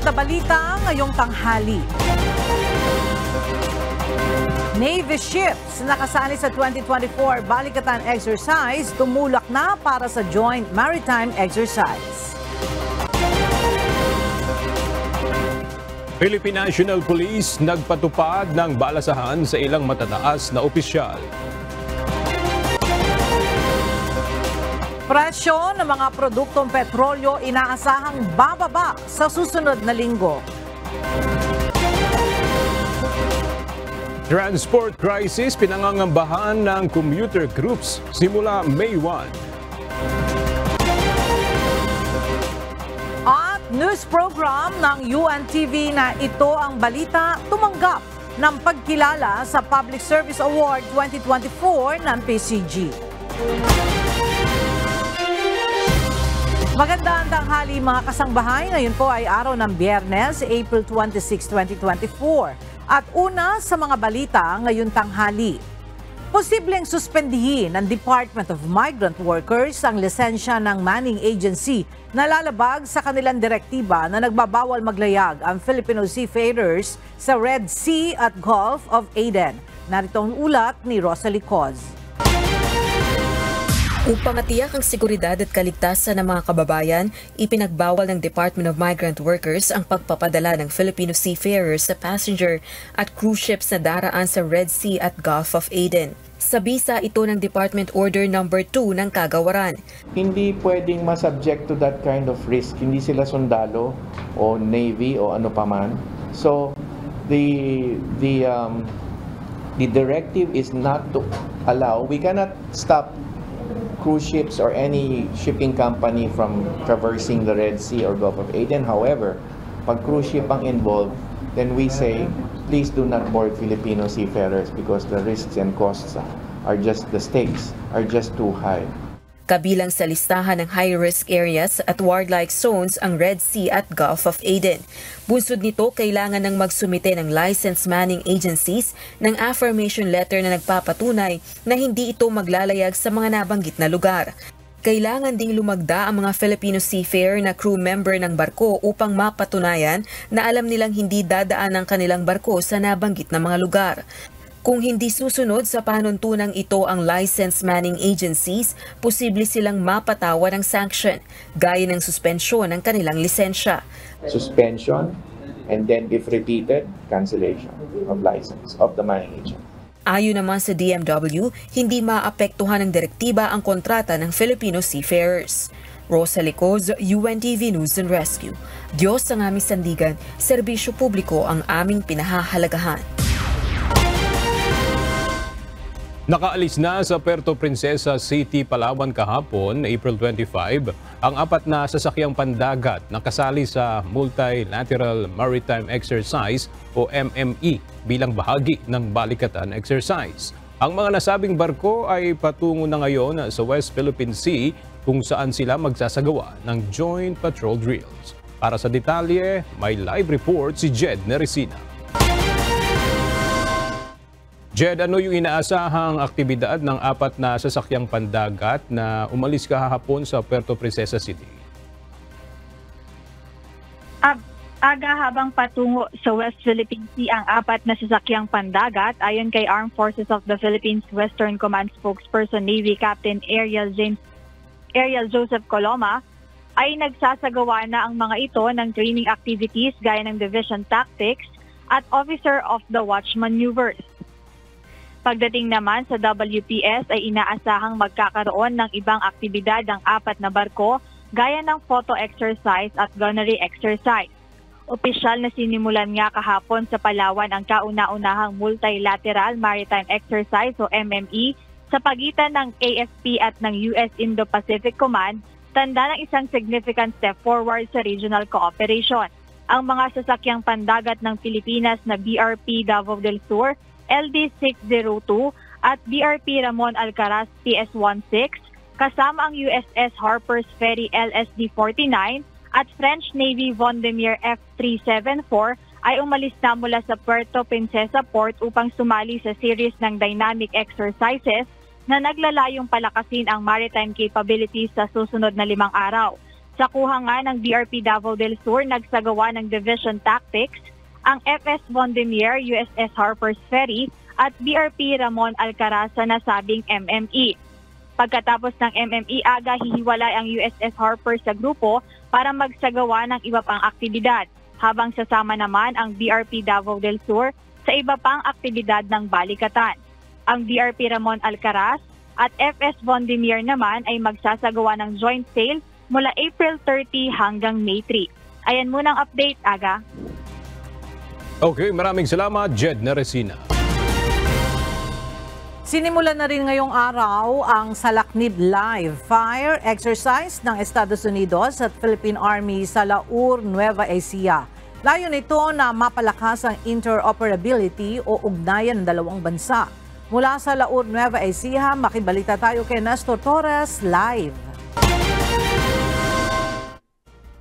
na balita ngayong tanghali. Navy ships na kasali sa 2024 Balikatan Exercise tumulak na para sa Joint Maritime Exercise. Philippine National Police nagpatupad ng balasahan sa ilang matataas na opisyal. Presyo ng mga produktong petrolyo inaasahang bababa sa susunod na linggo. Transport crisis pinangangambahan ng commuter groups simula May 1. At news program ng UNTV na Ito ang Balita tumanggap ng pagkilala sa Public Service Award 2024 ng PCG. Magandang tanghali mga kasangbahay. Ngayon po ay araw ng Biyernes, April 26, 2024. At una sa mga balita ngayong tanghali. Posibleng suspendihin ng Department of Migrant Workers ang lisensya ng Manning Agency na lalabag sa kanilang direktiba na nagbabawal maglayag ang Filipino seafarers sa Red Sea at Gulf of Aden. Narito ang ulat ni Rosalie Coz. Upang matiyak ang seguridad at kaligtasan ng mga kababayan, ipinagbawal ng Department of Migrant Workers ang pagpapadala ng Filipino seafarers sa passenger at cruise ships na daraan sa Red Sea at Gulf of Aden. Sa bisa ito ng Department Order No. 2 ng Kagawaran. Hindi pwedeng masubject to that kind of risk. Hindi sila sundalo o Navy o ano paman. So the directive is not to allow. We cannot stop cruise ships or any shipping company from traversing the Red Sea or Gulf of Aden. However, pag cruise ship ang involved, then we say, please do not board Filipino seafarers because the risks and costs are just, the stakes are just too high. Kabilang sa listahan ng high-risk areas at war-like zones ang Red Sea at Gulf of Aden. Bunsod nito, kailangan ng magsumite ng licensed manning agencies ng affirmation letter na nagpapatunay na hindi ito maglalayag sa mga nabanggit na lugar. Kailangan ding lumagda ang mga Filipino seafarer na crew member ng barko upang mapatunayan na alam nilang hindi dadaan ang kanilang barko sa nabanggit na mga lugar. Kung hindi susunod sa panuntunang ito ang licensed manning agencies, posible silang mapatawa ng sanction, gaya ng suspensyon ng kanilang lisensya. Suspension and then if repeated, cancellation of license of the manning agent. Ayon naman sa DMW, hindi maapektuhan ng direktiba ang kontrata ng Filipino seafarers. Rosalie Coz, UNTV News and Rescue. Diyos ang aming sandigan, serbisyo publiko ang aming pinahahalagahan. Nakaalis na sa Puerto Princesa City, Palawan kahapon, April 25, ang 4 na sasakyang pandagat na kasali sa Multilateral Maritime Exercise o MME bilang bahagi ng Balikatan Exercise. Ang mga nasabing barko ay patungo na ngayon sa West Philippine Sea kung saan sila magsasagawa ng joint patrol drills. Para sa detalye, may live report si Jed Neresina. Jed, ano yung inaasahang aktibidad ng 4 na sasakyang pandagat na umalis kahapon sa Puerto Princesa City? Aga habang patungo sa West Philippine Sea ang 4 na sasakyang pandagat, ayon kay Armed Forces of the Philippines Western Command spokesperson Navy Captain Ariel Joseph Coloma, ay nagsasagawa na ang mga ito ng training activities gaya ng division tactics at officer of the watch maneuvers. Pagdating naman sa WPS ay inaasahang magkakaroon ng ibang aktibidad ang 4 na barko gaya ng photo exercise at gunnery exercise. Opisyal na sinimulan nga kahapon sa Palawan ang kauna-unahang Multilateral Maritime Exercise o MME sa pagitan ng AFP at ng US Indo-Pacific Command, tanda ng isang significant step forward sa regional cooperation. Ang mga sasakyang pandagat ng Pilipinas na BRP Davao del Sur, LD-602 at BRP Ramon Alcaraz PS-16 kasama ang USS Harper's Ferry LSD-49 at French Navy Vendémiaire F-374 ay umalis na mula sa Puerto Princesa Port upang sumali sa series ng dynamic exercises na naglalayong palakasin ang maritime capabilities sa susunod na 5 araw. Sa kuha nga ng BRP Davao del Sur, nagsagawa ng Division Tactics ang FS Vendemier, USS Harper's Ferry at BRP Ramon Alcaraz sa nasabing MME. Pagkatapos ng MME, aga hihiwalay ang USS Harper sa grupo para magsagawa ng iba pang aktibidad, habang sasama naman ang BRP Davao del Sur sa iba pang aktibidad ng balikatan. Ang BRP Ramon Alcaraz at FS Vendemier naman ay magsasagawa ng joint sail mula April 30 hanggang May 3. Ayan muna ang update, Aga. Okay, maraming salamat, Jed Neresina. Sinimulan na rin ngayong araw ang Salaknib Live Fire Exercise ng Estados Unidos at Philippine Army sa Laur, Nueva Ecija. Layon nito na mapalakas ang interoperability o ugnayan ng dalawang bansa. Mula sa Laur, Nueva Ecija, makibalita tayo kay Nestor Torres live.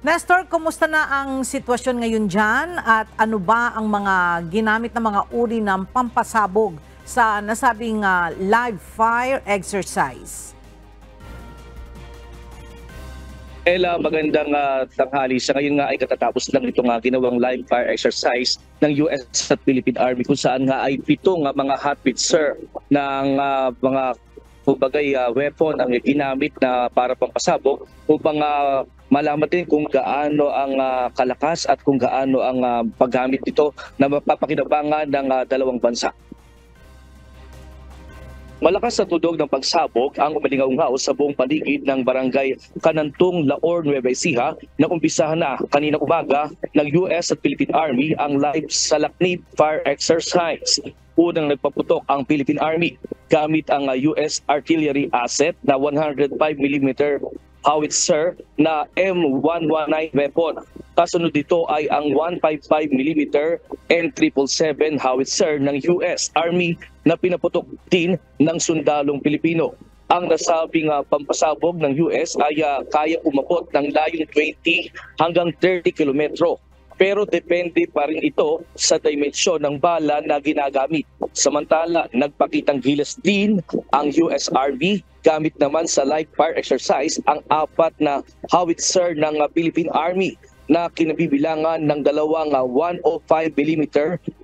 Nestor, kumusta na ang sitwasyon ngayon dyan at ano ba ang mga ginamit na mga uri ng pampasabog sa nasabing live fire exercise? Ella, magandang tanghali. Sa ngayon nga ay katatapos lang itong ginawang live fire exercise ng US at Philippine Army kung saan nga ay 7 mga howitzer ng mga weapon ang ginamit na para pampasabog upang malaman din kung gaano ang kalakas at kung gaano ang paggamit nito na mapapakinabangan ng dalawang bansa. Malakas na tudog ng pagsabog ang umalingaw-ngaw sa buong paligid ng barangay Kanantong, Laor, Nueva Ecija na umpisahan na kaninang umaga ng US at Philippine Army ang live Salaknib Fire Exercise. Unang nagpaputok ang Philippine Army gamit ang US artillery asset na 105mm howitzer na M119 weapon. Kasunod dito ay ang 155mm M777 howitzer ng US Army na pinaputok din ng sundalong Pilipino. Ang nasabing pampasabog ng US ay kaya umabot ng layong 20 hanggang 30 kilometro. Pero depende pa rin ito sa dimensyon ng bala na ginagamit. Samantala, nagpakitang gilas din ang US Army gamit naman sa live fire exercise ang 4 na howitzer ng Philippine Army na kinabibilangan ng 2 105mm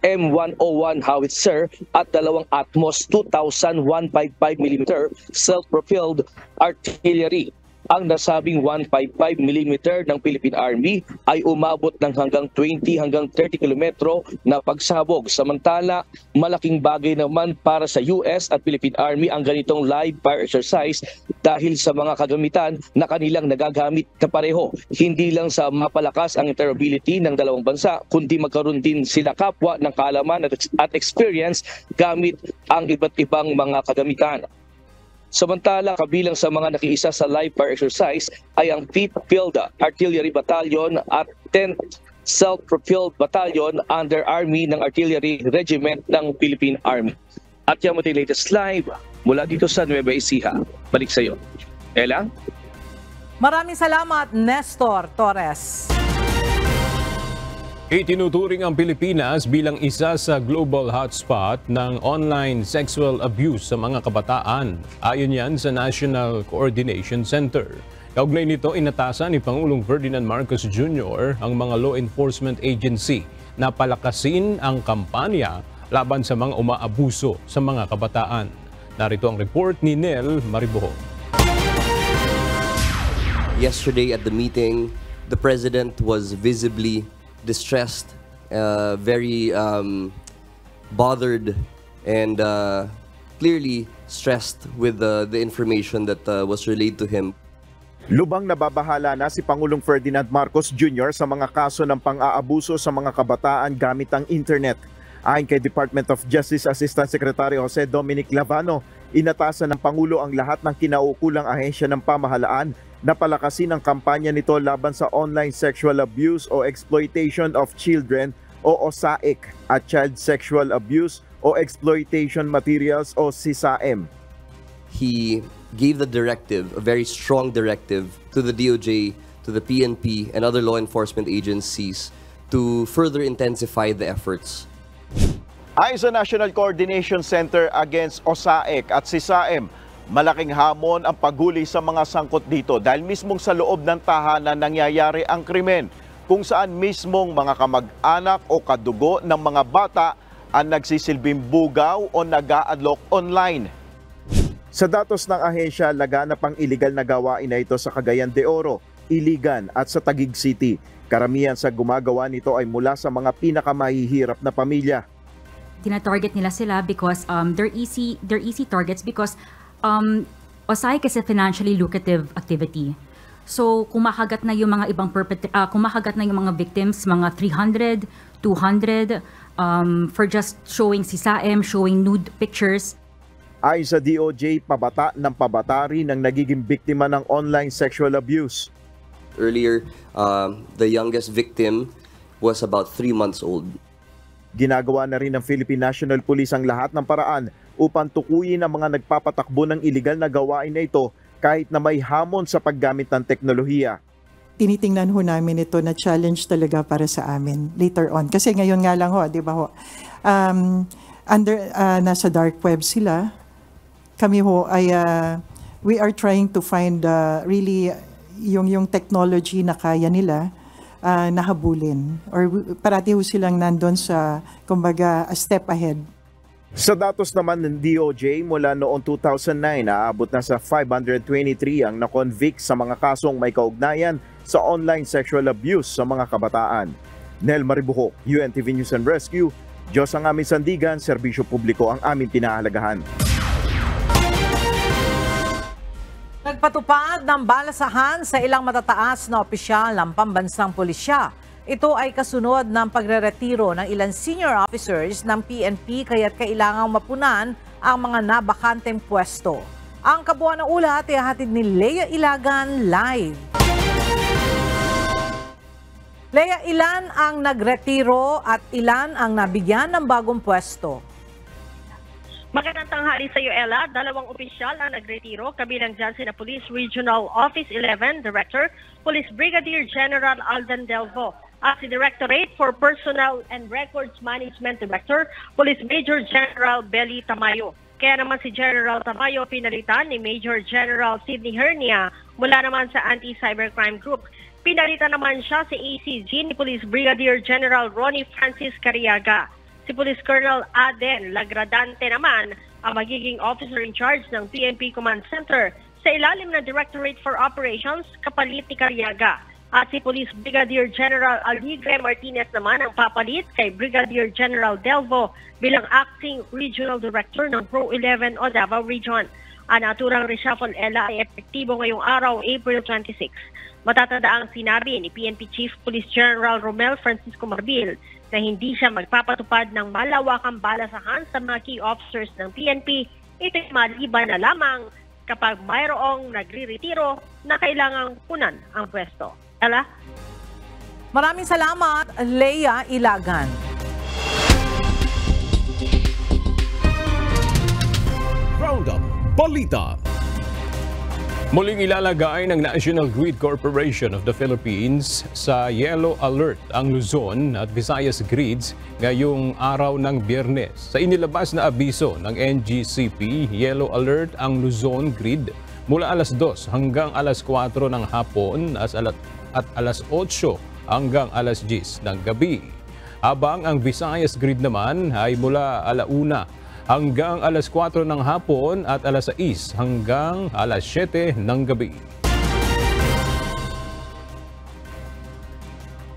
M101 howitzer at 2 Atmos 2000 155mm self-propelled artillery. Ang nasabing 155mm ng Philippine Army ay umabot ng hanggang 20 hanggang 30 kilometro na pagsabog. Samantala, malaking bagay naman para sa US at Philippine Army ang ganitong live fire exercise dahil sa mga kagamitan na kanilang nagagamit na pareho. Hindi lang sa mapalakas ang interoperability ng dalawang bansa, kundi magkaroon din sila kapwa ng kaalaman at experience gamit ang iba't ibang mga kagamitan. Samantala, kabilang sa mga nakiisa sa live fire exercise ay ang 5th Field Artillery Battalion at 10th Self-Propelled Battalion under Army ng Artillery Regiment ng Philippine Army. At yan mo latest live mula dito sa Nueva Ecija. Balik sa iyo. Ella? Maraming salamat, Nestor Torres. Itinuturing ang Pilipinas bilang isa sa global hotspot ng online sexual abuse sa mga kabataan. Ayon yan sa National Coordination Center. Kaugnay nito, inatasan ni Pangulong Ferdinand Marcos Jr. ang mga law enforcement agency na palakasin ang kampanya laban sa mga umaabuso sa mga kabataan. Narito ang report ni Nel Maribohon. Yesterday at the meeting, the President was visibly distressed, very bothered, and clearly stressed with the information that was relayed to him. Lubang nababahala na si Pangulong Ferdinand Marcos Jr. sa mga kaso ng pang-aabuso sa mga kabataan gamit ang internet. Ayon kay Department of Justice Assistant Secretary Jose Dominic Lavano, inatasan ng Pangulo ang lahat ng kinaukulang ahensya ng pamahalaan na palakasin ang kampanya nito laban sa online sexual abuse o exploitation of children o OSAIC at child sexual abuse o exploitation materials o CSAM. He gave the directive, a very strong directive, to the DOJ, to the PNP and other law enforcement agencies to further intensify the efforts. Ayon sa National Coordination Center Against OSAIC at CSAM, Malaking hamon ang paghuli sa mga sangkot dito dahil mismong sa loob ng tahanan nangyayari ang krimen, kung saan mismong mga kamag-anak o kadugo ng mga bata ang nagsisilbing bugaw o nag-a-adlock online. Sa datos ng ahensya, laganap ang iligal na gawain na ito sa Cagayan de Oro, Iligan at sa Taguig City. Karamihan sa gumagawa nito ay mula sa mga pinakamahihirap na pamilya. Tina-target nila sila because they're easy targets because OSAIC is a financially lucrative activity. So kumakagat na yung mga ibang kumakagat na yung mga victims, mga 300, 200 for just showing sisaem, showing nude pictures. Ayon sa DOJ, pabata ng pabata rin ang nagiging biktima ng online sexual abuse. Earlier, the youngest victim was about 3 months old. Ginagawa na rin ng Philippine National Police ang lahat ng paraan upang tukuyin ang mga nagpapatakbo ng iligal na gawain na ito kahit na may hamon sa paggamit ng teknolohiya. Tinitingnan ho namin ito na challenge talaga para sa amin later on. Kasi ngayon nga lang ho, di ba ho, nasa dark web sila. Kami ho ay, we are trying to find really yung technology na kaya nila nahabulin. Or parati ho silang nandun sa, kumbaga, a step ahead. Sa datos naman ng DOJ, mula noong 2009, aabot na sa 523 ang na-convict sa mga kasong may kaugnayan sa online sexual abuse sa mga kabataan. Nel Maribuho, UNTV News and Rescue. Diyos ang aming sandigan, serbisyo publiko ang aming pinahalagahan. Nagpatupad ng balasahan sa ilang matataas na opisyal ng pambansang pulisya. Ito ay kasunod ng pagreretiro ng ilang senior officers ng PNP kaya't kailangang mapunan ang mga nabakanteng pwesto. Ang kabuuan ng ulat ay hatid ni Lea Ilagan live. Lea, ilan ang nagretiro at ilan ang nabigyan ng bagong pwesto? Magandang tanghali sa iyo, Ella. 2 opisyal ang nagretiro, kabilang dyan sina Police Regional Office 11 Director, Police Brigadier General Alden Delvo, at si Directorate for Personnel and Records Management Director, Police Major General Belly Tamayo. Kaya naman si General Tamayo pinalitan ni Major General Sidney Hernia mula naman sa Anti-Cybercrime Group. Pinalitan naman siya si ACG ni Police Brigadier General Ronnie Francis Cariaga. Si Police Colonel Aden Lagradante naman ang magiging officer in charge ng PNP Command Center sa ilalim ng Directorate for Operations kapalit ni Cariaga. At si Police Brigadier General Aligre Martinez naman ang papalit kay Brigadier General Delvo bilang Acting Regional Director ng Pro 11 o Davao Region. Ang naturang reshuffle, Ella, ay epektibo ngayong araw, April 26. Matatadaang sinabi ni PNP Chief Police General Romel Francisco Marbil na hindi siya magpapatupad ng malawakang balasahan sa mga key officers ng PNP. Ito'y maliban na lamang kapag mayroong nagre-retiro na kailangang punan ang pwesto. Ella? Maraming salamat, Lea Ilagan. Roundup Balita. Muling ilalagay ng National Grid Corporation of the Philippines sa Yellow Alert ang Luzon at Visayas grids ngayong araw ng Biyernes. Sa inilabas na abiso ng NGCP, Yellow Alert ang Luzon grid mula alas 2 hanggang alas 4 ng hapon at alas 8 hanggang alas 10 ng gabi. Habang ang Visayas grid naman ay mula alauna hanggang alas 4 ng hapon at alas 6 hanggang alas 7 ng gabi.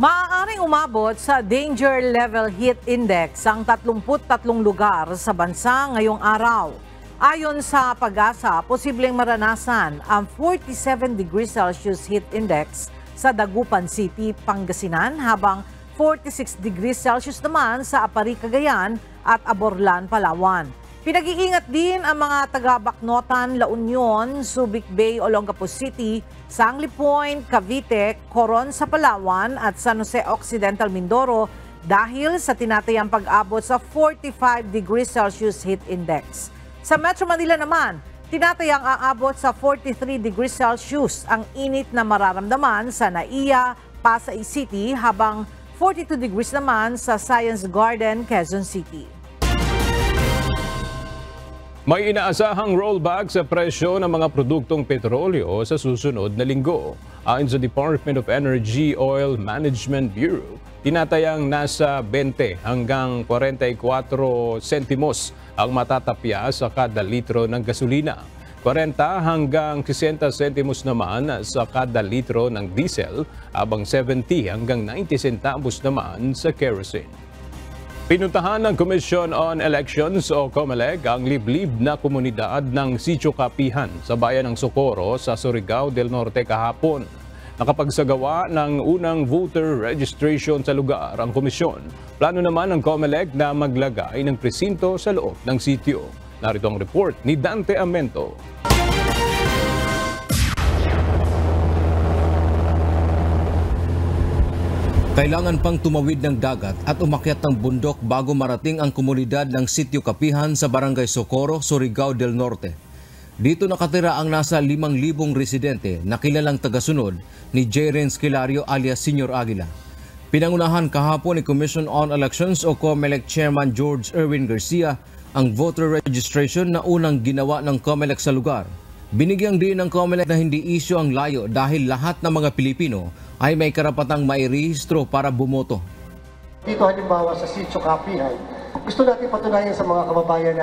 Maaaring umabot sa Danger Level Heat Index ang 33 lugar sa bansa ngayong araw. Ayon sa Pag-asa, posibleng maranasan ang 47 degrees Celsius heat index sa Dagupan City, Pangasinan, habang 46 degrees Celsius naman sa Apari, Cagayan at Aborlan, Palawan. Pinag-iingat din ang mga taga-Bacnotan, La Union, Subic Bay, Olongapo City, Sangli Point, Cavite, Coron sa Palawan at San Jose Occidental, Mindoro dahil sa tinatayang pag-abot sa 45 degrees Celsius heat index. Sa Metro Manila naman, tinatayang aabot sa 43 degrees Celsius ang init na mararamdaman sa Naiya, Pasay City, habang 42 degrees naman sa Science Garden, Quezon City. May inaasahang rollback sa presyo ng mga produktong petrolyo sa susunod na linggo. Ayon sa Department of Energy Oil Management Bureau, tinatayang nasa 20 hanggang 44 sentimos ang matatapya sa kada litro ng gasolina. 40 hanggang 60 sentimos naman sa kada litro ng diesel, habang 70 hanggang 90 centavos naman sa kerosene. Pinuntahan ng Commission on Elections o COMELEC ang liblib na komunidad ng Sitio Kapihan sa bayan ng Socorro sa Surigao del Norte kahapon. Nakapagsagawa ng unang voter registration sa lugar ang komisyon. Plano naman ng COMELEC na maglagay ng presinto sa loob ng sitio. Narito ang report ni Dante Amento. Kailangan pang tumawid ng dagat at umakyat ng bundok bago marating ang komunidad ng Sitio Kapihan sa Barangay Socorro, Surigao del Norte. Dito nakatira ang nasa 5,000 residente na kilalang tagasunod ni J. Renz Kilario alias Senior Aguila. Pinangunahan kahapon ni Commission on Elections o COMELEC Chairman George Erwin Garcia ang voter registration na unang ginawa ng COMELEC sa lugar. Binigyang din ng COMELEC na hindi isyu ang layo dahil lahat ng mga Pilipino ay may karapatang mairehistro para bumoto. Dito halimbawa sa Sitio Kapihan, gusto natin patunayan sa mga kababayan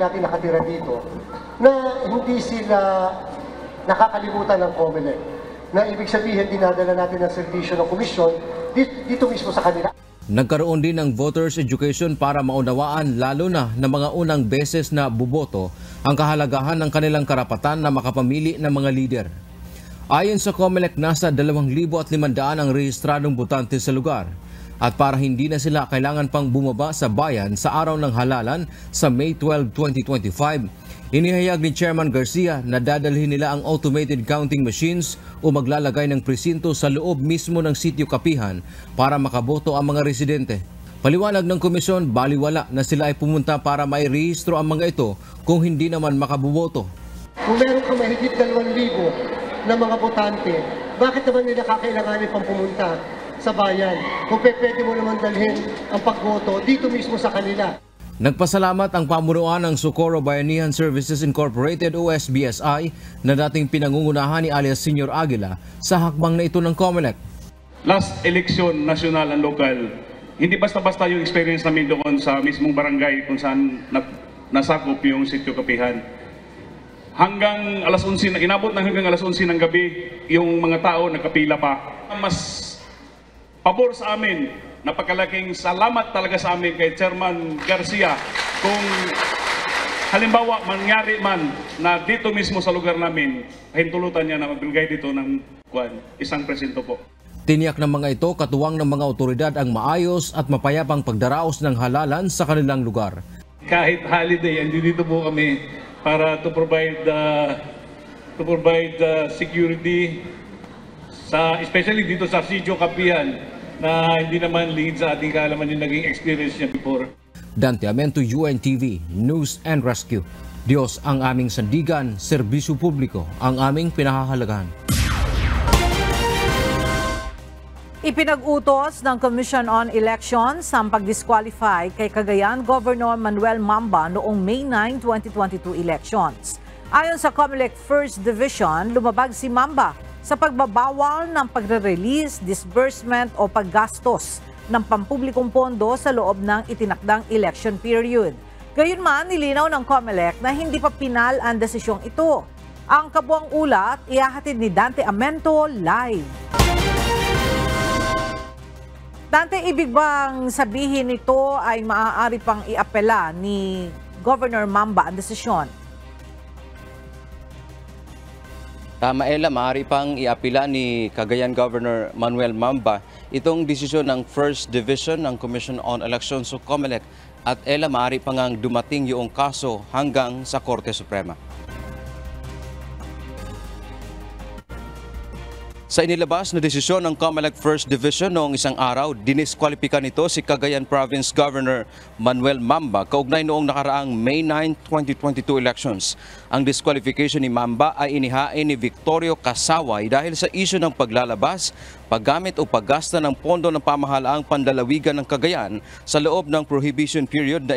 natin nakatira dito, na hindi sila nakakalimutan ng COMELEC. Na ibig sabihin, dinadala natin ang serbisyo ng komisyon dito mismo sa kanila. Nagkaroon din ng voters education para maunawaan lalo na ng mga unang beses na buboto ang kahalagahan ng kanilang karapatan na makapamili ng mga lider. Ayon sa COMELEC, nasa 2,500 ang rehistradong botante sa lugar. At para hindi na sila kailangan pang bumaba sa bayan sa araw ng halalan sa May 12, 2025, inihayag ni Chairman Garcia na dadalhin nila ang automated counting machines o maglalagay ng presinto sa loob mismo ng Sitio Kapihan para makaboto ang mga residente. Paliwanag ng komisyon, baliwala na sila ay pumunta para mairehistro ang mga ito kung hindi naman makabuboto. Kung meron ka mahigit 2,000 na mga botante, bakit naman nila kakailanganin pang pumunta sa bayan kung pwede mo naman dalhin ang pagboto dito mismo sa kanila? Nagpasalamat ang pamunuan ng Socorro Bayanihan Services Incorporated o SBSI na dating pinangungunahan ni alias Senior Aguila sa hakbang na ito ng COMELEC. Last election, national and local, hindi basta-basta yung experience namin doon sa mismong barangay kung saan nasakop yung Sitio Kapihan. Hanggang alas 11, inabot na hanggang alas 11 ng gabi, yung mga tao nagkapila pa. Mas pabor sa amin, napakalaking salamat talaga sa amin kay Chairman Garcia kung halimbawa mangyari man na dito mismo sa lugar namin, hintulutan niya na magbigay dito ng isang presinto po. Tiniyak ng mga ito katuwang ng mga otoridad ang maayos at mapayapang pagdaraos ng halalan sa kanilang lugar. Kahit holiday, andito po kami para to provide security especially dito sa Sitio Kapihan na hindi naman lingid sa ating kaalaman yung naging experience niya before. Dante Amento, UNTV, News and Rescue. Diyos ang aming sandigan, serbisyo publiko ang aming pinahahalagahan. Ipinag-utos ng Commission on Elections ang pag-disqualify kay Cagayan Governor Manuel Mamba noong May 9, 2022 elections. Ayon sa COMELEC 1st Division, lumabag si Mamba sa pagbabawal ng pagre-release, disbursement o paggastos ng pampublikong pondo sa loob ng itinakdang election period. Gayunman, nilinaw ng COMELEC na hindi pa pinal ang desisyong ito. Ang kabuang ulat, ihahatid ni Dante Amento live. Dante, ibig bang sabihin nito ay maaari pang iapela ni Governor Mamba ang desisyon? Tama, Ella, maaari pang iapila ni Cagayan Governor Manuel Mamba itong desisyon ng 1st Division ng Commission on Elections o COMELEC at Ella, maaari pang dumating yung kaso hanggang sa Korte Suprema. Sa inilabas na desisyon ng COMELEC First Division noong isang araw, diniskwalipika nito si Cagayan Province Governor Manuel Mamba kaugnay noong nakaraang May 9, 2022 elections. Ang disqualification ni Mamba ay inihain ni Victorio Kasaway dahil sa isyu ng paglalabas, paggamit o paggasta ng pondo ng pamahalaang pandalawigan ng Cagayan sa loob ng prohibition period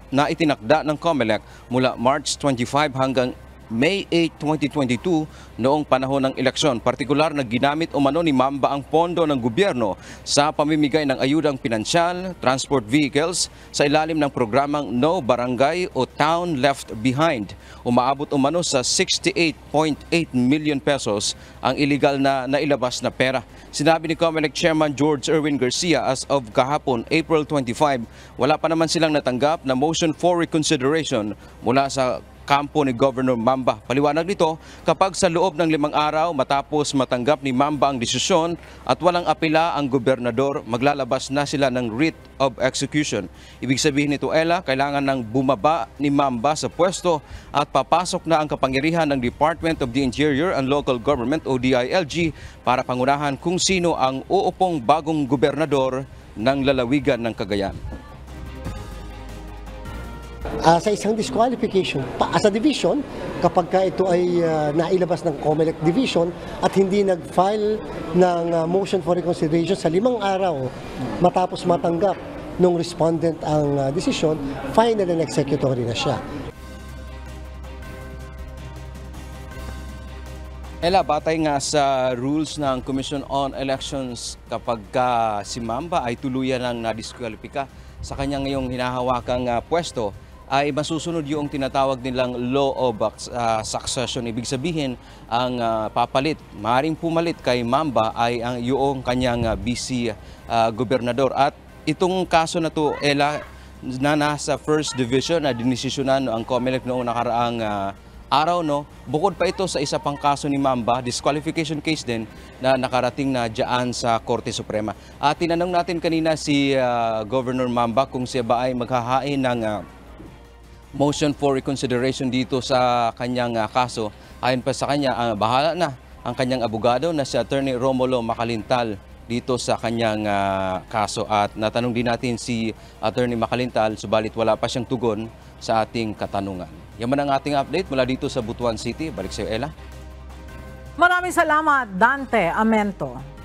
na itinakda ng COMELEC mula March 25 hanggang May 8, 2022 noong panahon ng eleksyon. Partikular na ginamit umano ni Mamba ang pondo ng gobyerno sa pamimigay ng ayudang pinansyal, transport vehicles sa ilalim ng programang No Barangay o Town Left Behind. Umaabot umano sa 68.8 million pesos ang illegal na nailabas na pera. Sinabi ni COMELEC Chairman George Erwin Garcia as of kahapon, April 25, wala pa naman silang natanggap na motion for reconsideration mula sa kampo ni Governor Mamba. Paliwanag nito, kapag sa loob ng 5 araw matapos matanggap ni Mamba ang desisyon at walang apela ang gobernador, maglalabas na sila ng writ of execution. Ibig sabihin nito, Ella, kailangan ng bumaba ni Mamba sa pwesto at papasok na ang kapangyarihan ng Department of the Interior and Local Government o DILG para pangunahan kung sino ang uupong bagong gobernador ng lalawigan ng Cagayan. Sa isang disqualification as a division, kapag ito ay nailabas ng COMELEC division at hindi nag-file ng motion for reconsideration sa 5 araw matapos matanggap ng respondent ang desisyon, final and executory na siya. Ella, batay nga sa rules ng Commission on Elections, kapag si Mamba ay tuluyan ng nadiskwalipika sa kanyang ngayong hinahawakang pwesto, ay masusunod yung tinatawag nilang law of succession. Ibig sabihin, ang papalit, maaaring pumalit kay Mamba ay yung kanyang vice gobernador. At itong kaso na to, Ella, na nasa First Division na dinisisyonan ang COMELEC noong nakaraang araw, no? Bukod pa ito sa isa pang kaso ni Mamba, disqualification case din na nakarating na dyan sa Korte Suprema. At tinanong natin kanina si Governor Mamba kung siya ba ay maghahain ng motion for reconsideration dito sa kanyang kaso. Ayon pa sa kanya, bahala na ang kanyang abogado na si Attorney Romulo Macalintal dito sa kanyang kaso. At natanong din natin si Attorney Macalintal, subalit wala pa siyang tugon sa ating katanungan. Yan man ang ating update mula dito sa Butuan City. Balik sa iyo, Ella. Maraming salamat, Dante Amento.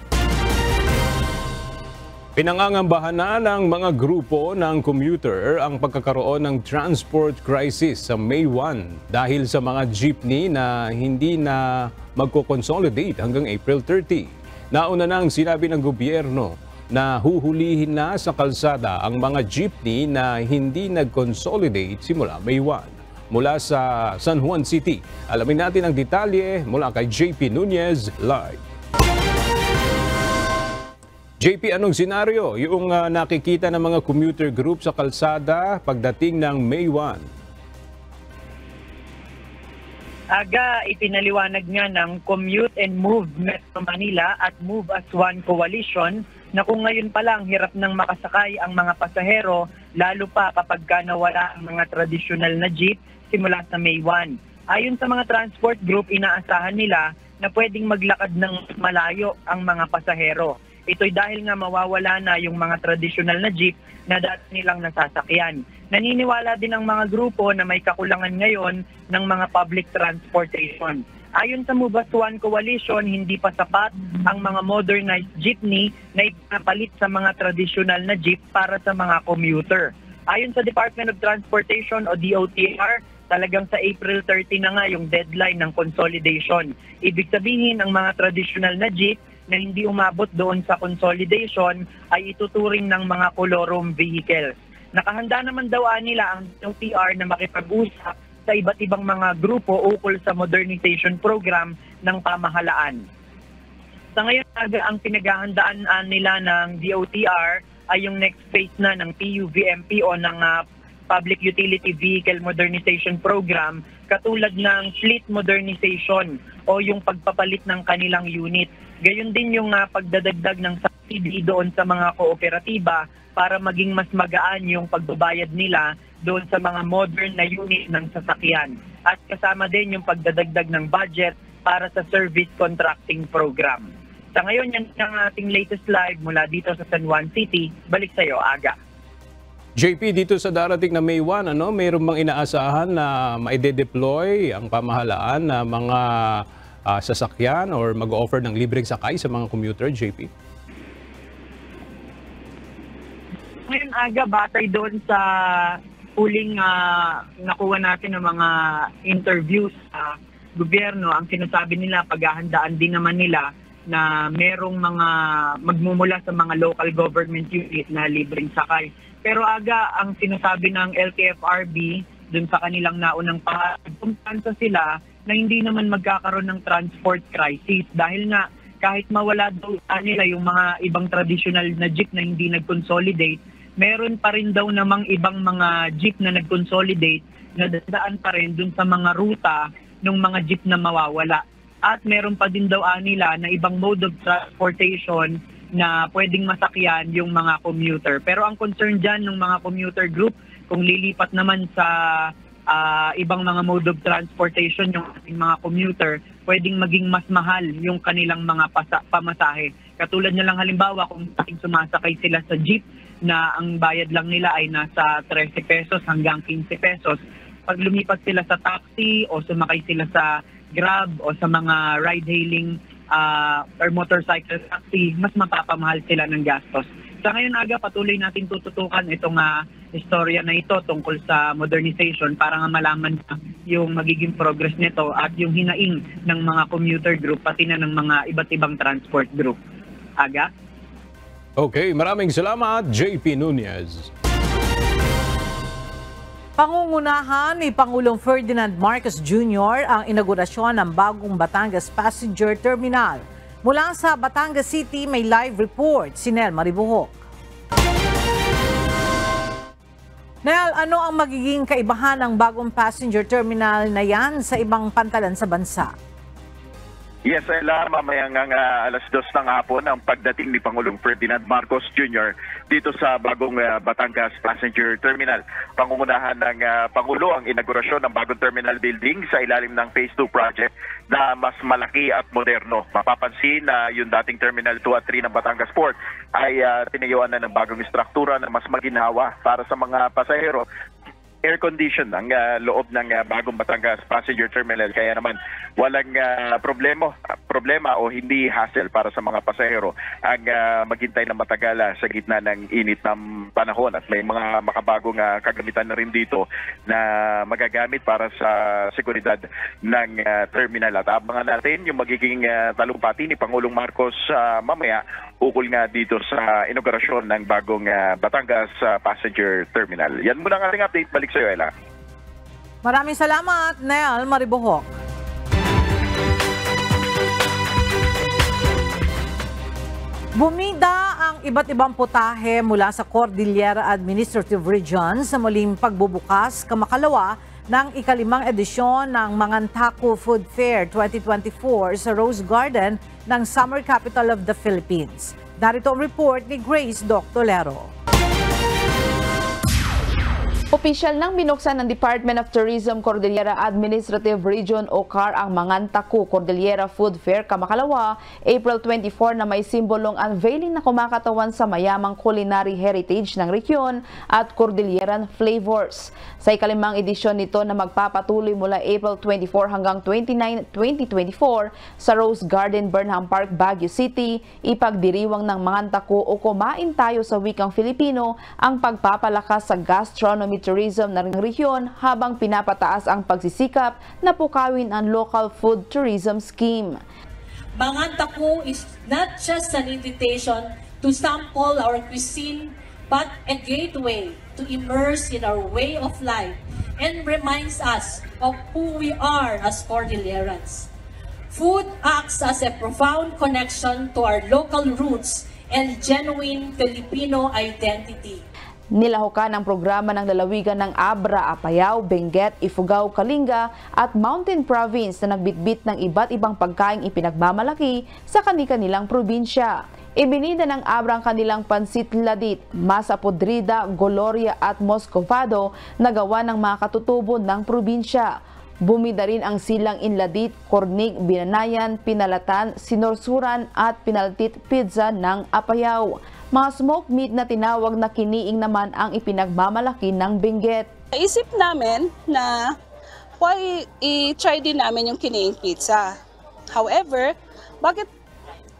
Pinangangambahan na ng mga grupo ng commuter ang pagkakaroon ng transport crisis sa May 1 dahil sa mga jeepney na hindi na magko-consolidate hanggang April 30. Nauna nang sinabi ng gobyerno na huhulihin na sa kalsada ang mga jeepney na hindi nag-consolidate simula May 1. Mula sa San Juan City, alamin natin ang detalye mula kay JP Nunez live. JP, anong senaryo yung nakikita ng mga commuter group sa kalsada pagdating ng May 1? Aga, ipinaliwanag nga ng Commute and Move Metro Manila at Move as One Coalition na kung ngayon pa lang hirap nang makasakay ang mga pasahero, lalo pa kapag nawala ang mga tradisyonal na jeep simula sa May 1. Ayon sa mga transport group, inaasahan nila na pwedeng maglakad ng malayo ang mga pasahero. Ito'y dahil nga mawawala na yung mga tradisyonal na jeep na dati nilang nasasakyan. Naniniwala din ang mga grupo na may kakulangan ngayon ng mga public transportation. Ayon sa Move as One Coalition, hindi pa sapat ang mga modernized jeepney na ipapalit sa mga tradisyonal na jeep para sa mga commuter. Ayon sa Department of Transportation o DOTR, talagang sa April 30 na nga yung deadline ng consolidation. Ibig sabihin, ang mga tradisyonal na jeep na hindi umabot doon sa consolidation ay ituturing ng mga colorum vehicles. Nakahanda naman daw nila ang DOTR na makipag-usap sa iba't ibang mga grupo ukol sa modernization program ng pamahalaan. Sa ngayon, ang pinaghahandaan nila ng DOTR ay yung next phase na ng PUVMP o ng Public Utility Vehicle Modernization Program, katulad ng fleet modernization o yung pagpapalit ng kanilang unit. Gayon din yung pagdadagdag ng subsidy doon sa mga kooperatiba para maging mas magaan yung pagbabayad nila doon sa mga modern na unit ng sasakyan. At kasama din yung pagdadagdag ng budget para sa service contracting program. Sa ngayon, yan ang ating latest live mula dito sa San Juan City. Balik sa iyo, Aga. JP, dito sa darating na May 1, mayroon bang inaasahan na maide-deploy ang pamahalaan na mga sasakyan or mag-offer ng libreng sakay sa mga commuter, JP? Ngayon, Aga, batay doon sa huling nakuha natin ng mga interviews sa gobyerno, ang sinasabi nila, paghahandaan din naman nila na merong mga magmumula sa mga local government unit na libreng sakay. Pero Aga, ang sinasabi ng LTFRB dun sa kanilang naunang kumpansa sila na hindi naman magkakaroon ng transport crisis dahil nga kahit mawala daw nila yung mga ibang traditional na jeep na hindi nag-consolidate, meron pa rin daw namang ibang mga jeep na nag-consolidate na dadaan pa rin dun sa mga ruta ng mga jeep na mawawala. At meron pa din daw nila na ibang mode of transportation na pwedeng masakyan yung mga commuter. Pero ang concern dyan ng mga commuter group, kung lilipat naman sa ibang mga mode of transportation yung ating mga commuter, pwedeng maging mas mahal yung kanilang mga pamasahe. Katulad na lang halimbawa kung sumasakay sila sa jeep na ang bayad lang nila ay nasa 13 pesos hanggang 15 pesos. Pag lumipat sila sa taxi o sumakay sila sa Grab o sa mga ride-hailing or motorcycle taxi, mas mapapamahal sila ng gastos. Sa ngayon, Aga, patuloy natin tututukan itong istorya na ito tungkol sa modernization para nga malaman yung magiging progress nito at yung hinaing ng mga commuter group pati na ng mga iba't ibang transport group. Aga? Okay, maraming salamat, JP Nunez. Pangungunahan ni Pangulong Ferdinand Marcos Jr. ang inaugurasyon ng bagong Batangas Passenger Terminal. Mula sa Batangas City, may live report si Nel Maribuhok. Nel, ano ang magiging kaibahan ng bagong passenger terminal na yan sa ibang pantalan sa bansa? Yes, Ella, mamayang alas 2 ng hapon ang pagdating ni Pangulong Ferdinand Marcos Jr. dito sa bagong Batangas Passenger Terminal. Pangungunahan ng Pangulo ang inaugurasyon ng bagong terminal building sa ilalim ng Phase 2 project na mas malaki at moderno. Mapapansin na yung dating Terminal 2 at 3 ng Batangas Port ay tinayuan na ng bagong struktura na mas maginhawa para sa mga pasahero. Air-condition ang loob ng bagong Batangas Passenger Terminal, kaya naman walang problema o hindi hassle para sa mga pasahero ang maghintay ng matagal sa gitna ng init ng panahon, at may mga makabagong kagamitan na rin dito na magagamit para sa seguridad ng terminal. At abangan natin yung magiging talumpati ni Pangulong Marcos mamaya ukol nga dito sa inaugurasyon ng bagong Batangas Passenger Terminal. Yan muna ang ating update. Balik sa iyo, Ella. Maraming salamat, Nel Maribuhok. Bumida ang iba't ibang putahe mula sa Cordillera Administrative Region sa muling pagbubukas kamakalawa ng ika-5 edisyon ng Mangantaku Food Fair 2024 sa Rose Garden ng Summer Capital of the Philippines. Narito ang report ni Grace Doctolero. Opisyal nang binuksan ng Department of Tourism Cordillera Administrative Region o CAR ang Mangantaku Cordillera Food Fair kamakalawa, April 24 na may simbolong unveiling na kumakatawan sa mayamang culinary heritage ng rehiyon at Cordilleran flavors. Sa ika-5 edisyon nito na magpapatuloy mula April 24 hanggang 29, 2024 sa Rose Garden, Burnham Park, Baguio City, ipagdiriwang ng Mangantaku o Kumain Tayo sa Wikang Filipino ang pagpapalakas sa gastronomy tourism ng rehiyon habang pinapataas ang pagsisikap na pukawin ang local food tourism scheme. Mangantaku is not just an invitation to sample our cuisine, but a gateway to immerse in our way of life and reminds us of who we are as Cordillerans. Food acts as a profound connection to our local roots and genuine Filipino identity. Nilahukan ang programa ng lalawigan ng Abra, Apayao, Benguet, Ifugao, Kalinga at Mountain Province na nagbitbit ng iba't ibang pagkaing ipinagmamalaki sa kani-kanilang probinsya. Ibinida ng Abra ang kanilang pansit ladit, masa podrida, goloria at moscovado na gawa ng mga katutubo ng probinsya. Bumida rin ang silang Inladit, Cornig, Binanayan, Pinalatan, Sinorsuran at Pinaltit Pizza ng Apayao. Mga smoked meat na tinawag na kiniing naman ang ipinagmamalaki ng Benguet. Naisip namin na why i-try din namin yung kiniing pizza. However, bakit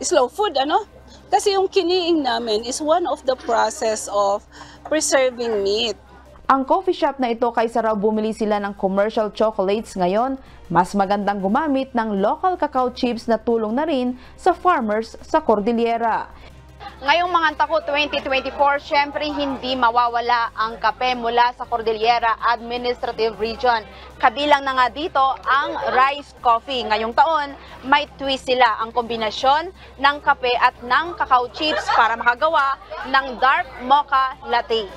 slow food, ano? Kasi yung kiniing namin is one of the process of preserving meat. Ang coffee shop na ito, kaysa raw bumili sila ng commercial chocolates ngayon, mas magandang gumamit ng local cacao chips na tulong na rin sa farmers sa Cordillera. Ngayong Mga Tako 2024, syempre hindi mawawala ang kape mula sa Cordillera Administrative Region. Kabilang na nga dito ang rice coffee. Ngayong taon, may twist sila ang kombinasyon ng kape at ng cacao chips para makagawa ng dark mocha latte.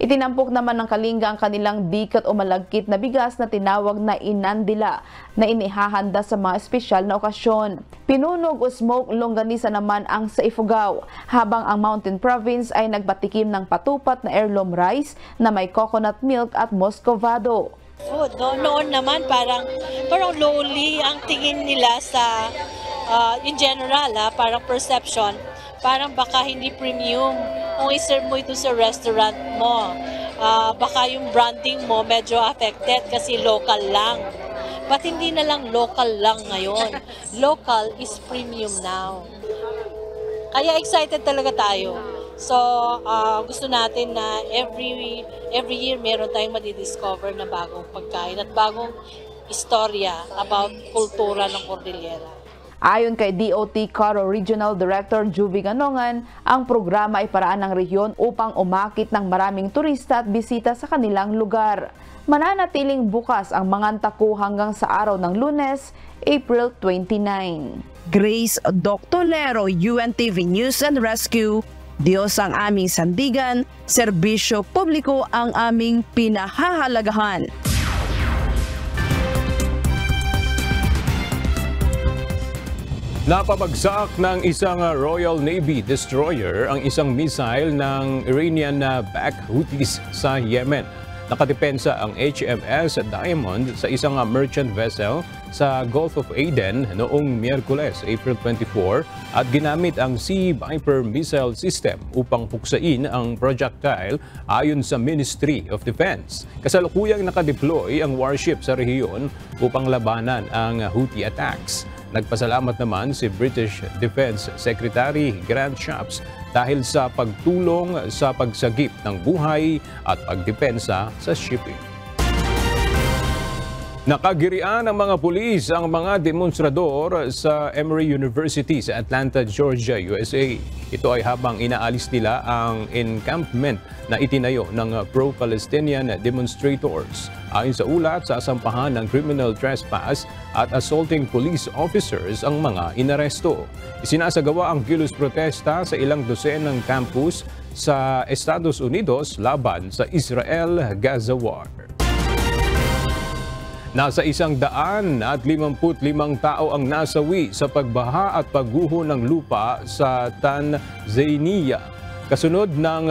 Itinampok naman ng Kalinga ang kanilang dikat o malagkit na bigas na tinawag na inandila na inihahanda sa mga espesyal na okasyon. Pinunog o smoke longganisa naman ang sa Ifugao, habang ang Mountain Province ay nagpatikim ng patupat na heirloom rice na may coconut milk at muscovado. Food, no? Noon naman parang lowly ang tingin nila sa in general, parang perception. Parang baka hindi premium kung i-serve mo ito sa restaurant mo. Baka yung branding mo medyo affected kasi local lang. But hindi na lang local lang ngayon. Local is premium now. Kaya excited talaga tayo. So, gusto natin na every year meron tayong madidiscover na bagong pagkain at bagong istorya about kultura ng Cordillera. Ayon kay DOT Caro Regional Director Juvie Ganongan, ang programa ay paraan ng rehiyon upang umakit ng maraming turista at bisita sa kanilang lugar. Mananatiling bukas ang Mga Tako hanggang sa araw ng Lunes, April 29. Grace Doctolero, UNTV News and Rescue. Diyos ang aming sandigan, serbisyo publiko ang aming pinahahalagahan. Napabagsak ng isang Royal Navy destroyer ang isang missile ng Iranian-backed Houthis sa Yemen. Nakadepensa ang HMS Diamond sa isang merchant vessel sa Gulf of Aden noong Miyerkules, April 24, at ginamit ang Sea Viper missile system upang puksain ang projectile ayon sa Ministry of Defense. Kasalukuyang nakadeploy ang warship sa rehiyon upang labanan ang Houthi attacks. Nagpasalamat naman si British Defense Secretary Grant Shapps dahil sa pagtulong sa pagsagip ng buhay at pagdepensa sa shipping. Nakagirian ng mga pulis ang mga demonstrador sa Emory University sa Atlanta, Georgia, USA. Ito ay habang inaalis nila ang encampment na itinayo ng pro-Palestinian demonstrators. Ayon sa ulat, sasampahan ng criminal trespass at assaulting police officers ang mga inaresto. Isinasagawa ang kilos protesta sa ilang dosenang campus sa Estados Unidos laban sa Israel-Gaza war. Nasa 155 tao ang nasawi sa pagbaha at pagguho ng lupa sa Tanzania. Kasunod ng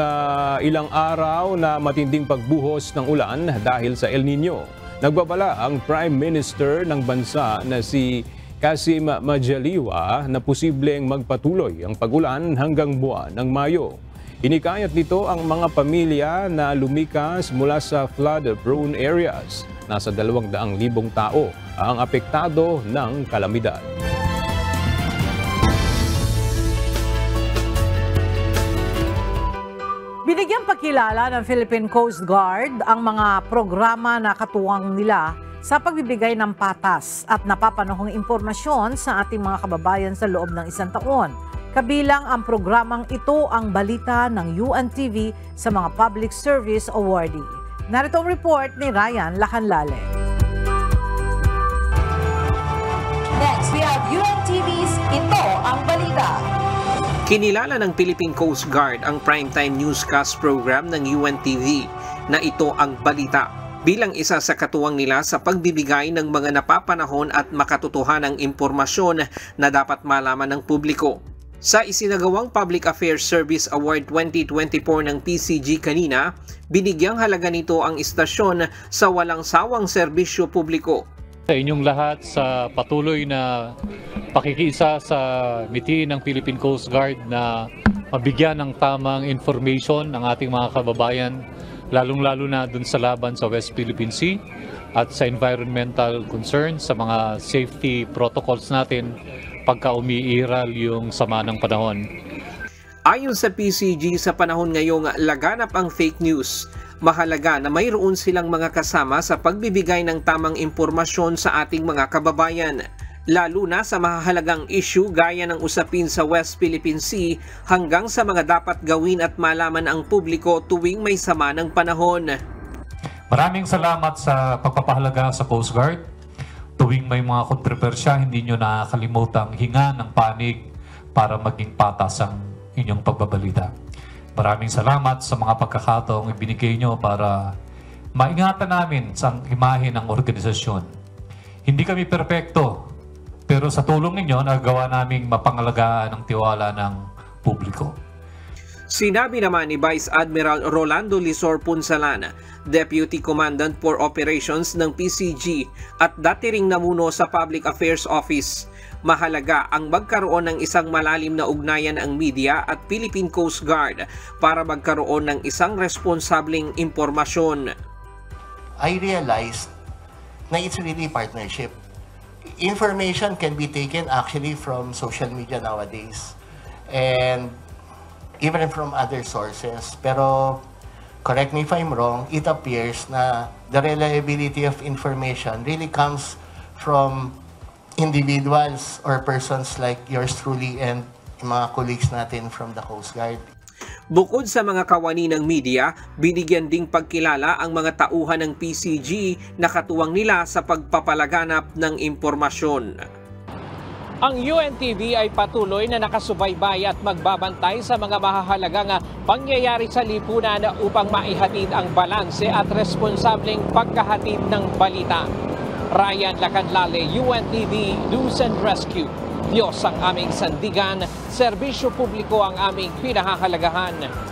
ilang araw na matinding pagbuhos ng ulan dahil sa El Nino. Nagbabala ang Prime Minister ng bansa na si Kassim Majaliwa na posibleng magpatuloy ang pag-ulan hanggang buwan ng Mayo. Hinikayat nito ang mga pamilya na lumikas mula sa flood-prone areas. Nasa 200,000 tao ang apektado ng kalamidad. Binigyang pakilala ng Philippine Coast Guard ang mga programa na katuwang nila sa pagbibigay ng patas at napapanahong impormasyon sa ating mga kababayan sa loob ng isang taon. Kabilang ang programang ito ang balita ng UNTV sa mga Public Service Awardee. Narito ang report ni Ryan Lacanlale. Next, we have UNTV's Ito ang Balita. Kinilala ng Philippine Coast Guard ang primetime newscast program ng UNTV na Ito ang Balita bilang isa sa katuwang nila sa pagbibigay ng mga napapanahon at makatotohanang impormasyon na dapat malaman ng publiko. Sa isinagawang Public Affairs Service Award 2024 ng PCG kanina, binigyang halaga nito ang istasyon sa walang sawang serbisyo publiko. Sa inyong lahat sa patuloy na pakikiisa sa mitiin ng Philippine Coast Guard na mabigyan ng tamang information ng ating mga kababayan, lalong-lalo na dun sa laban sa West Philippine Sea at sa environmental concerns, sa mga safety protocols natin pagka umiiral yung sama ng panahon. Ayon sa PCG, sa panahon ngayong laganap ang fake news, mahalaga na mayroon silang mga kasama sa pagbibigay ng tamang impormasyon sa ating mga kababayan, lalo na sa mahalagang issue gaya ng usapin sa West Philippine Sea hanggang sa mga dapat gawin at malaman ang publiko tuwing may sama ng panahon. Maraming salamat sa pagpapahalaga sa Coast Guard. Tuwing may mga kontrobersya, hindi nyo nakakalimutang hinga ng panig para maging patas ang inyong pagbabalita. Maraming salamat sa mga pagkakataong ibinigay nyo para maingatan namin sa imahe ng organisasyon. Hindi kami perpekto, pero sa tulong ninyo, nagagawa naming mapangalagaan ang tiwala ng publiko. Sinabi naman ni Vice Admiral Rolando Lisor Punsalan, Deputy Commandant for Operations ng PCG at dati ring namuno sa Public Affairs Office, mahalaga ang magkaroon ng isang malalim na ugnayan ang media at Philippine Coast Guard para magkaroon ng isang responsableng impormasyon. I realized na it's really partnership. Information can be taken actually from social media nowadays and even from other sources. Pero, correct me if I'm wrong, it appears na the reliability of information really comes from individuals or persons like yours truly and mga colleagues natin from the Coast Guard. Bukod sa mga kawani ng media, binigyan ding pagkilala ang mga tauhan ng PCG na katuwang nila sa pagpapalaganap ng impormasyon. Ang UNTV ay patuloy na nakasubaybay at magbabantay sa mga mahahalagang pangyayari sa lipunan upang maihatid ang balanse at responsableng pagkahatid ng balita. Ryan Lacanlale, UNTV News and Rescue. Diyos ang aming sandigan, serbisyo publiko ang aming pinahahalagahan.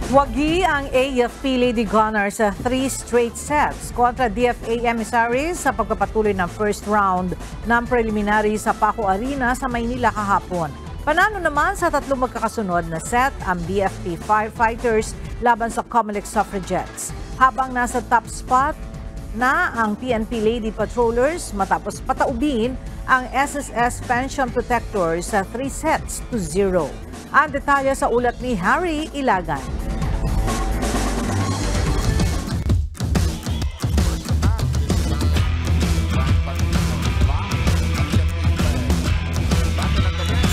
Wagi ang AFP Lady Gunners sa 3 straight sets kontra DFA emissaries sa pagpapatuloy ng first round ng preliminary sa Paco Arena sa Maynila kahapon. Panalo naman sa 3 magkakasunod na set ang BFP Firefighters laban sa Comelec Suffragettes. Habang nasa top spot na ang PNP Lady Patrollers matapos pataubin ang SSS Pension Protectors sa 3 sets to 0. Ang detalye sa ulat ni Harry Ilagan.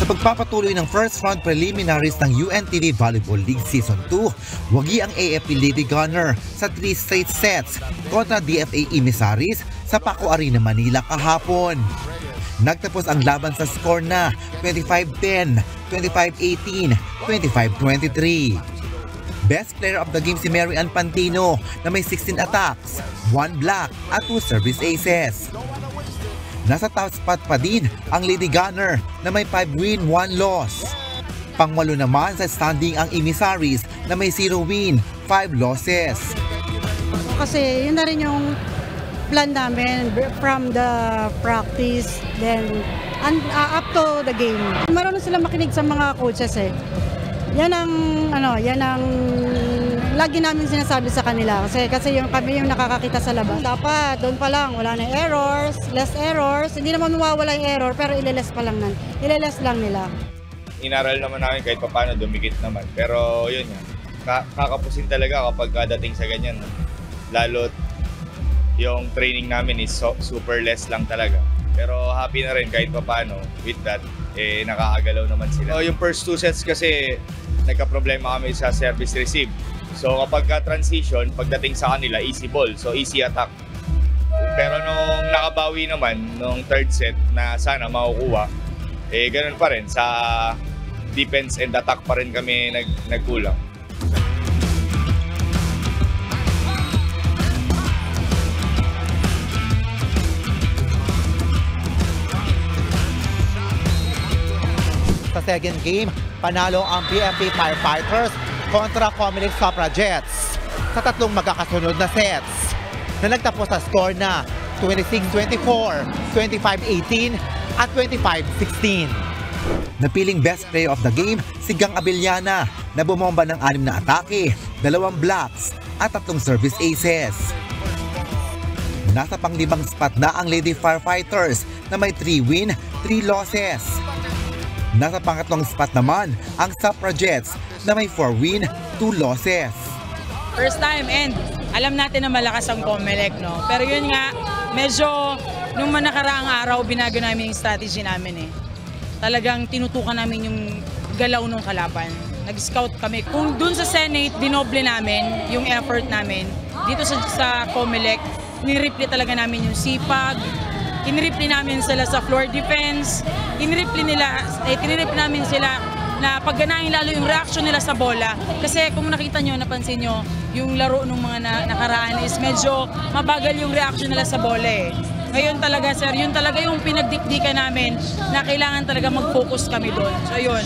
Sa pagpapatuloy ng first round preliminaries ng UNTV Volleyball League Season 2, wagi ang AFP Lady Gunner sa 3 straight sets kontra DFA emissaries sa Paco Arena, Manila kahapon. Nagtapos ang laban sa score na 25-10, 25-18, 25-23. Best player of the game si Mary Ann Pantino na may 16 attacks, 1 block at 2 service aces. Nasa top spot pa din ang Lady Gunner na may 5 win, 1 loss. Pangwalo naman sa standing ang emissaries na may 0 win, 5 losses. Kasi yun na rin yung plan namin from the practice then up to the game. Marunong sila makinig sa mga coaches eh. Yan ang lagi namin sinasabi sa kanila kasi yung kami yung nakakakita sa labas. Dapat doon pa lang wala na errors, less errors. Hindi naman mawawala yung error pero ileless lang nila. Inaral naman namin kahit paano dumikit naman. Pero yun nga, kakapusin talaga kapag dating sa ganyan. Lalo't yung training namin is super less lang talaga. Pero happy na rin kahit paano with that. Nakakagalaw naman sila. Yung first 2 sets kasi nagka-problema kami sa service receive. So kapag transition, pagdating sa kanila, easy ball. So easy attack. Pero nung nakabawi naman, nung third set na sana makukuha, ganun pa rin. Sa defense and attack pa rin kami nagkulang. second game, panalo ang PNP Firefighters kontra Comelec Suffragettes sa tatlong magkakasunod na sets na nagtapos sa score na 26-24, 25-18 at 25-16. Napiling best player of the game si Gang Abellana na bumomba ng 6 na atake, 2 blocks at 3 service aces. Nasa pang-5 spot na ang Lady Firefighters na may 3 win, 3 losses. Nasa pang-3 spot naman ang Suffragettes na may 4 win, 2 losses. First time and alam natin na malakas ang Comelec, no? Pero yun nga, medyo nung nakaraang araw binago namin yung strategy namin eh. Talagang tinutukan namin yung galaw ng kalaban. Nag-scout kami. Kung dun sa Senate, dinoble namin yung effort namin. Dito sa Comelec, niripli talaga namin yung sipag, iniripli namin sila sa floor defense, tiniripli namin sila na pagganahin lalo yung reaction nila sa bola. Kasi kung nakita nyo, napansin nyo, yung laro ng mga nakaraan is medyo mabagal yung reaction nila sa bola eh. Ngayon talaga sir, yun talaga yung pinagdikdikan namin na kailangan talaga mag-focus kami doon. So yun,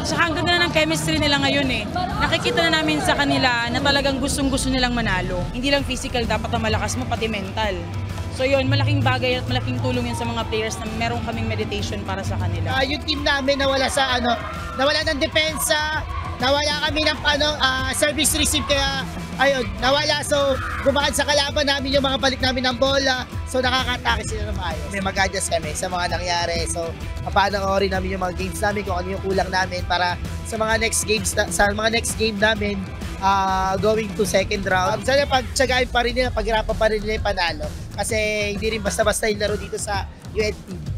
sa hanggang na ng chemistry nila ngayon eh, nakikita na namin sa kanila na talagang gustong-gusto nilang manalo. Hindi lang physical, dapat na malakas mo, pati mental. So yun, malaking bagay at malaking tulong yun sa mga players na meron kaming meditation para sa kanila. Yung team namin nawala ng depensa, nawala kami ng service receive kaya ayun, nawala. So gumaan sa kalaban namin yung mga balik namin ng bola. So nakaka-atake sila ng maayos. May mag-adjust kami sa mga nangyari. So papanoorin namin yung mga games namin kung ano yung kulang namin para sa mga next game namin going to second round. Sana pagtsagain pa rin nila, paghirapan pa rin nila yung panalo. Kasi hindi rin basta-basta yung laro dito sa UNTV.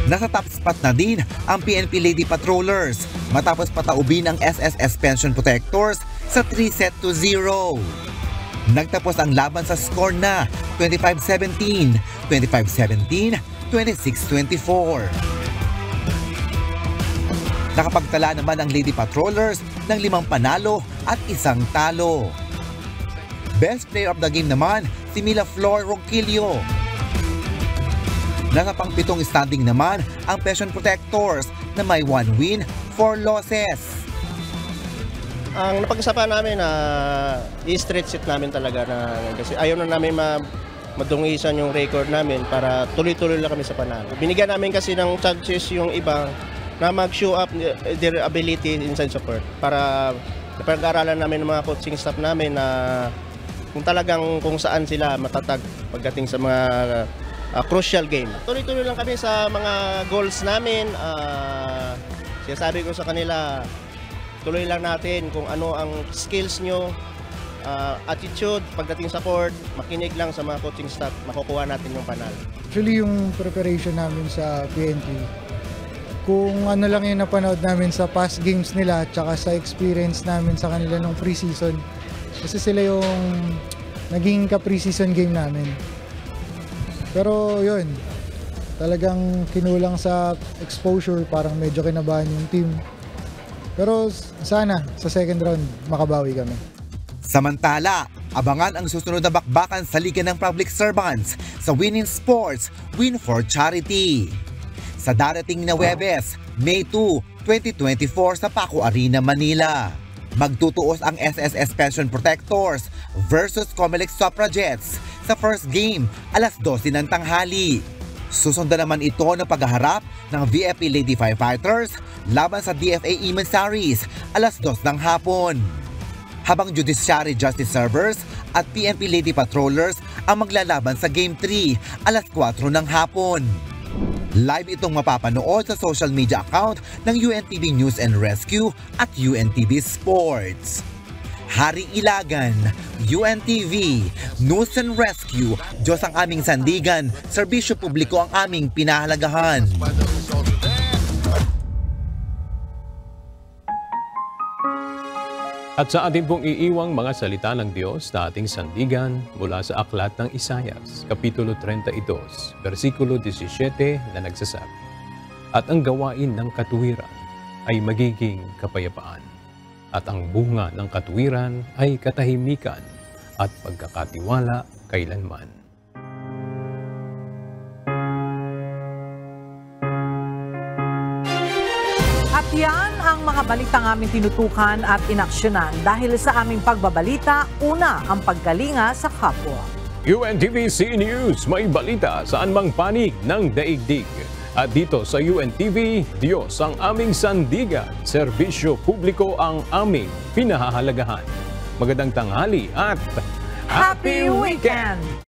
Nasa top spot na din ang PNP Lady Patrollers matapos pataubin ang SSS Pension Protectors sa 3-0. Nagtapos ang laban sa score na 25-17, 25-17, 26-24. Nakapagtala naman ang Lady Patrollers ng 5 panalo at 1 talo. Best player of the game naman si Mila Flor Ronquillo. Nasa pang-7 standing naman ang Pension Protectors na may 1 win, 4 losses. Ang napag-usapan namin na i-stretch it namin talaga kasi ayaw na namin madungisan yung record namin para tuloy-tuloy lang kami sa panalo. Binigyan namin kasi ng chances yung iba na mag-show up their ability inside support para napag-aralan namin ng mga coaching staff namin na kung saan sila matatag pagdating sa mga crucial game. Tuloy-tuloy lang kami sa mga goals namin. Sinasabi ko sa kanila, tuloy lang natin kung ano ang skills nyo, attitude, pagdating sa court, makinig lang sa mga coaching staff, makukuha natin yung panalo. Actually, yung preparation namin sa PNP, kung ano lang yung napanood namin sa past games nila at saka sa experience namin sa kanila nung pre-season, kasi sila yung naging ka-pre-season game namin. Pero yun, talagang kinulang sa exposure, parang medyo kinabahan yung team. Pero sana sa second round makabawi kami. Samantala, abangan ang susunod na bakbakan sa Liga ng Public Servants sa Win in Sports, Win for Charity. Sa darating na Huwebes, May 2, 2024 sa Paco Arena, Manila. Magtutuos ang SSS Pension Protectors versus Comelec Suffragettes sa first game alas 12 ng tanghali. Susundan naman ito ng paghaharap ng VFP Lady Firefighters laban sa DFA Emissaries alas 2 ng hapon. Habang Judiciary Justice Servers at PNP Lady Patrollers ang maglalaban sa Game 3 alas 4 ng hapon. Live itong mapapanood sa social media account ng UNTV News and Rescue at UNTV Sports. Hari Ilagan, UNTV, News and Rescue, Diyos ang aming sandigan, serbisyo publiko ang aming pinahalagahan. At sa ating pong iiwang mga salita ng Diyos na ating sandigan mula sa Aklat ng Isayas, Kapitulo 32, versikulo 17 na nagsasabi, "At ang gawain ng katuwiran ay magiging kapayapaan, at ang bunga ng katuwiran ay katahimikan at pagkakatiwala kailanman. At yan ang mga balitang aming tinutukan at inaksyonan dahil sa aming pagbabalita, una ang pagkalinga sa kapwa. UNTV News, may balita saan mang panig ng daigdig. At dito sa UNTV, Diyos ang aming sandigan, serbisyo publiko ang aming pinahahalagahan. Magandang tanghali at Happy Weekend!